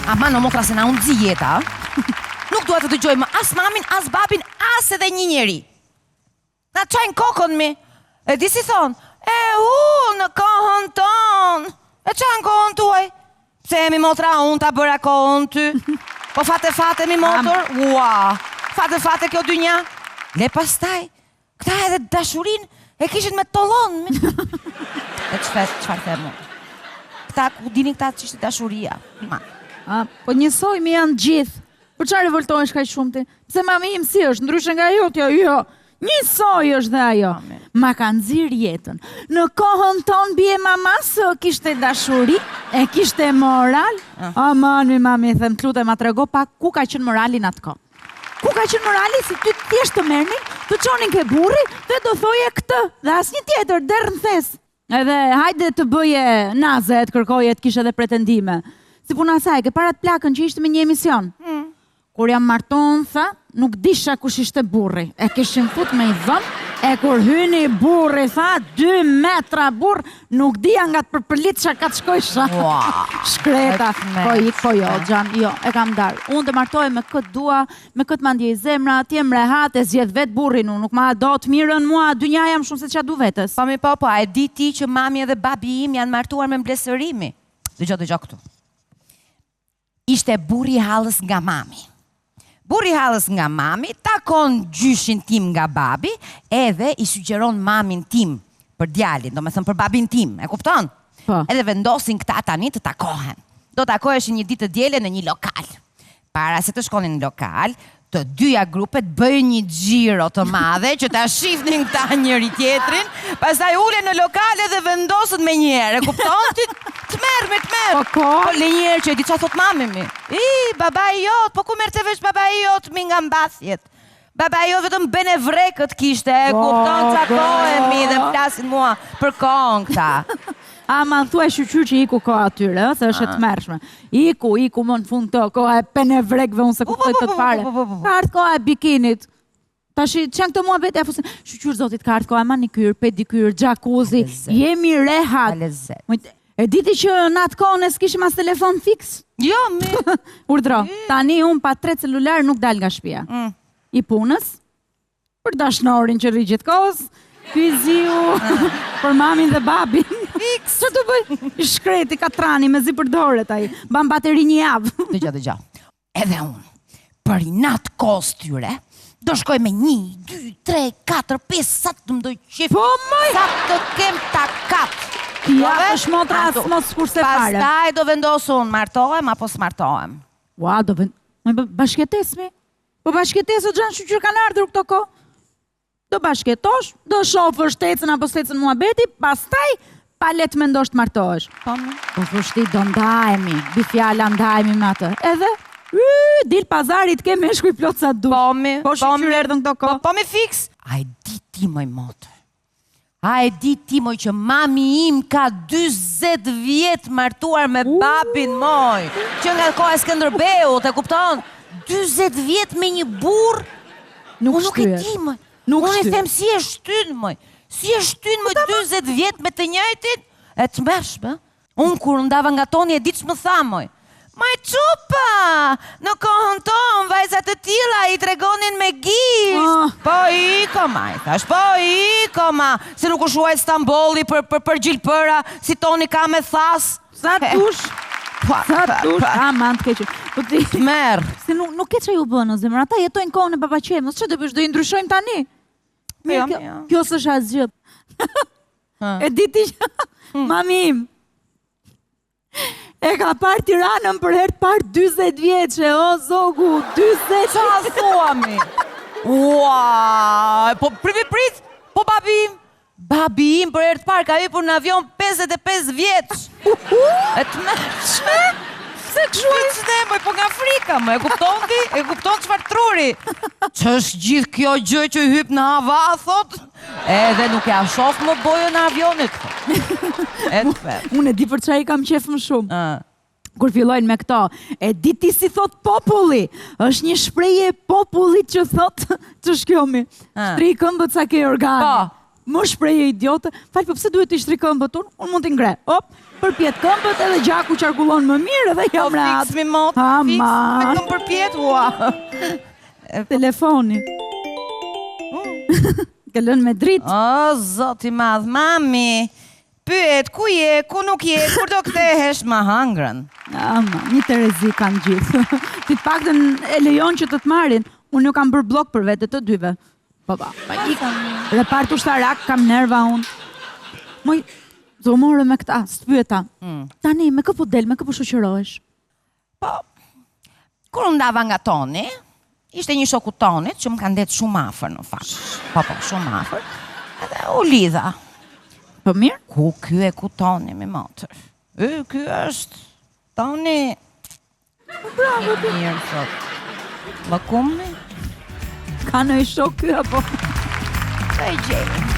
Ama në motra se na unë zi jeta. Nuk duhet të dëgjojmë as mamin, as babin, as edhe një njeri. Na qajnë kokën mi. E di si thonë, në kohën tonë. E qanë kohën tuaj? Se mi motra unë ta bëra kohën ty. Po fate mi motor, ua. Fate kjo dynja. Le pastaj, këta edhe dashurin e kishin me tollon. E qëfar themë? Këta ku dini këta që ishte dashuria. Po njësoj mi janë gjithë. Për çfarë revoltohesh kaq shumë ti? Pse mami im si është, ndryshe nga jotja, jo. Njësoj është dhe ajo. Ma ka nxirr jetën. Në kohën tonë bie mama se kishte dashuri, e kishte moral. Aman mi mami, them t'lutem ma trego pak ku ka qenë morali në atë kohë. Ku ka qenë morali si ty thjesht të merrnin, të çonin ke burri dhe do thoje këtë dhe asnjë tjetër derë në thes. Edhe hajde të bëje naze, të kërkoje të kishe edhe pretendime. Si puna saj, ke para të plakën që ishte me një emision. Kur jam marton, tha, nuk disha kush ishte burri. E kishin fut me i dhëm, e kur hyni burri, tha, 2 metra burr, nuk dija nga të përpërlit që ka të shkojsha. Shkreta, po jo, Gjan, jo, e kam darë. Unë të martoj me këtë dua, me këtë mandje i zemra, ti e mrehat, e zjedh vetë burrin, nuk ma do të mirën mua, dynja jam shumë se qa du vetës. Po, a e di ti që mami edhe babi im janë martuar me mblesërimi? Dëgjo këtu. Ishte burri halës nga mami. Burri halës nga mami, takon gjyshin tim nga babi, edhe i sugjeron mamin tim për djalin, do me thëmë për babin tim, e kupton? Edhe vendosin këta tani të takohen. Do takoheshin një ditë të diele në një lokal. Para se të shkonin në lokal, të dyja grupet bëjnë një xhiro të madhe që ta shifnin këta njëri tjetrin, pastaj ulen në lokale dhe vendosën me njerë, e kupton? Të merë. Po le njerë që e di qa thot mami mi. Baba i jot, po ku merë të vesh baba i jot mi nga mbasjet. Baba i jot vetëm bene vrekët kishte, e kupton qa kohemi dhe flasin mua për kohën këta. Ama në thua e shqyqyr që iku koha atyre, se është e të mërshme. Iku më në fund të koha e pene vrekve, unë se kuptoj të të pare. Ka ardhë koha e bikinit. Ta shi qenë këtë mua bete, shqyqyr zotit ka ardhë koha e manikyr, pedikyr, jacuzzi, jemi rehat. E diti që në atë kohën e s'kishim as telefon fix? Jo, mi. Urdro, tani unë pa 3 celular nuk dal nga shtëpia. I punës, për dashnorin që rri gjithë kohës, fiziu, për mamin dhe babin. Fix. Që të bëj? Shkreti, katrani, me zi për doret ai. Ban bateri një javë. Dëgjo. Edhe unë, për i natë kohës tyre, do shkoj me 1, 2, 3, 4, 5, sa të mdoj qif. Po, moj! Sa të kem takat. Ja, është motra asë mos kurse pare. Pastaj do vendosun, martohem apo s'martohem. Ua, do bashketes mi. Po bashketes o gjanë shqyqyr kanë ardhur këto ko. Do bashketosh, do shofër shtecën apo shtecën muhabeti, pastaj pa let me ndosh të martohesh. Po thushti do ndajemi, bi fjalla ndajemi me atë. Edhe, dil pazarit ke me shkuj plot sa du. Po shqyqyr erdhën këto ko. Po mi fix. A e di ti moj motë. A e di ti moj që mami im ka 20 vjet martuar me babin moj. Që nga koha e Skënderbeut, e kupton? 20 vjet me një burr. Nuk e di moj. Unë e them si e shtyn moj. Si e shtyn moj 20 vjet me të njëjtin? E të mërshme. Unë kur ndava nga toni e di që më tha moj. Maj qupa, në kohën tonë, vajzat të tila i tregonin me gisht. Po iko, maj, thash, po iko, ma. Se nuk u shuaj Stamboli për gjilpëra, si toni ka me thas. Sa tush, aman të keqë. Të merë. Se nuk ke që ju bënë, zemër, ata jetojnë kohën e babaqemës, që do bësh, do i ndryshojmë tani? Kjo së është asgjë. E diti që, mami im, e ka parë Tiranën për herë të parë 20 vjeqe, o zogu, 20 Qa thuami? Ua, po prit, po babi im për herë të parë ka hipur në avion 55 vjeç. E të mërshme? Se këshuaj që ne, moj, po nga Afrika, më, e kupton ti? E kupton qëfar truri? Që është gjithë kjo gjë që i hyp në hava, thot? Edhe nuk e ashof më bojën në avionit. Unë e di për qa i kam qef më shumë. Kur fillojnë me këto, e di ti si thot populli. është një shpreje popullit që thot që shkjomi. Shtri këmbët sa ke organe. Më shpreje idiote. Falë, po pse duhet të shtri këmbët unë? Unë mund t'i ngre. përpjet këmbët edhe gjaku qarkullon më mirë edhe jam rehat. Fix mi mot, fix, me këm përpjet, ua. Telefoni. Ke lënë me dritë. O, zoti madh, mami, pyet, ku je, ku nuk je, kur do kthehesh, ma hangrën. Ama, një Terezi kanë gjithë. Ti të paktën e lejon që të marrin. Unë ju kam bërë blok për vete të dyve. Pa, repart ushtarak, kam nerva unë. Moj, do morë me këta, së të pyeta. Tani, me këpo del, me këpo shoqërohesh? Po, kur ndava nga Toni, ishte një shoku Tonit që më kanë ndetë shumë afër në fakt. Po, shumë afër. Edhe u lidha. Po mirë? Ku ky e ku Toni, mi motër? Ky është Toni. Bravo, ti. Mirë, thot. Më kumi? Ka në i shok ky, apo? Të e gjej.